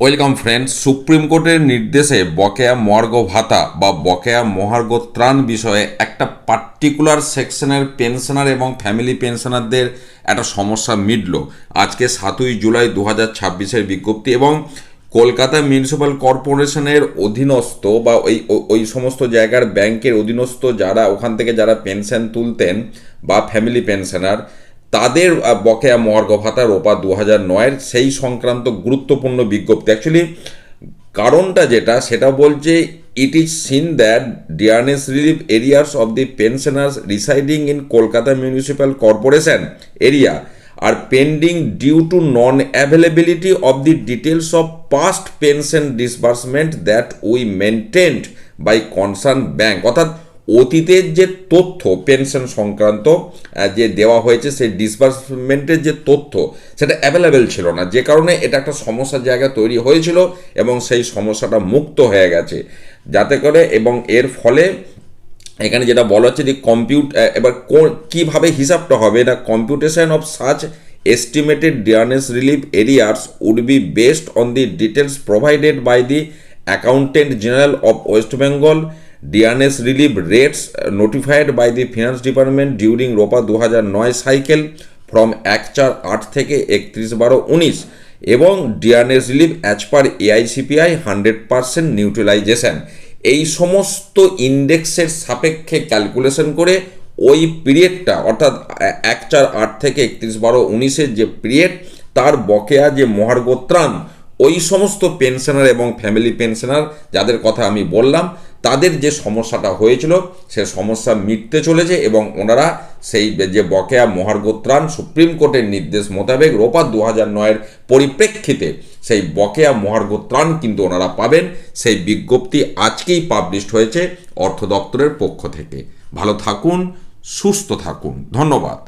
Welcome friends. Supreme কোর্টের নির্দেশে বকেয়া মর্গ ভাতা বা বকেয়া মহার্ঘ ত্রাণ বিষয়ে একটা পার্টিকুলার সেকশনের পেনশনার এবং ফ্যামিলি পেনশনারদের একটা সমস্যা মিটল। আজকে 7ই জুলাই 2026-এর বিজ্ঞপ্তি এবং কলকাতা মিউনিসিপ্যাল কর্পোরেশনের অধীনস্থ বা ওই সমস্ত জায়গার ব্যাংকের অধীনস্থ যারা ওখান থেকে যারা পেনশন তুলতেন বা ফ্যামিলি পেনশনার, তাদের বকেয়া মহার্ঘ ভাতা রোপা 2009-এর সেই সংক্রান্ত গুরুত্বপূর্ণ বিজ্ঞপ্তি। অ্যাকচুয়ালি কারণটা যেটা সেটা বলছে, it is seen that dearness relief arrears of the pensioners residing in Kolkata municipal corporation area are pending due to non availability of the details of past pension disbursement that we maintained by concern bank. অর্থাৎ অতীতের যে তথ্য pension সংক্রান্ত যে দেওয়া হয়েছে সেই ডিসবার্সমেন্টের যে তথ্য সেটা অ্যাভেলেবেল ছিল না, যে কারণে এটা একটা সমস্যার জায়গা তৈরি হয়েছিল এবং সেই সমস্যাটা মুক্ত হয়ে গেছে যাতে করে, এবং এর ফলে এখানে যেটা বলা হচ্ছে যে এবার কীভাবে হিসাবটা হবে না, computation of such estimated dearness relief arrears would be based on the details provided by the accountant general of West Bengal, dearness relief rates notified by the finance department during ROPA 2009 cycle from 1/4/8 থেকে 31/12/19 এবং dearness relief as per AICPI 100% neutralisation. এই সমস্ত ইন্ডেক্সের সাপেক্ষে calculation করে ওই পিরিয়ডটা অর্থাৎ 1/4/8 থেকে 31/12/19-এর যে পিরিয়ড, তার বকেয়া যে মহার্ঘ ত্রাণ ওই সমস্ত পেনশনার এবং ফ্যামিলি পেনশনার যাদের কথা আমি বললাম তাদের যে সমস্যাটা হয়েছিল সে সমস্যা মিটতে চলেছে এবং ওনারা সেই যে বকেয়া মহার্ঘ ত্রাণ সুপ্রিম কোর্টের নির্দেশ মোতাবেক রোপা 2009-এর পরিপ্রেক্ষিতে সেই বকেয়া মহার্ঘ ত্রাণ কিন্তু ওনারা পাবেন। সেই বিজ্ঞপ্তি আজকেই পাবলিশড হয়েছে অর্থ দপ্তরের পক্ষ থেকে। ভালো থাকুন, সুস্থ থাকুন, ধন্যবাদ।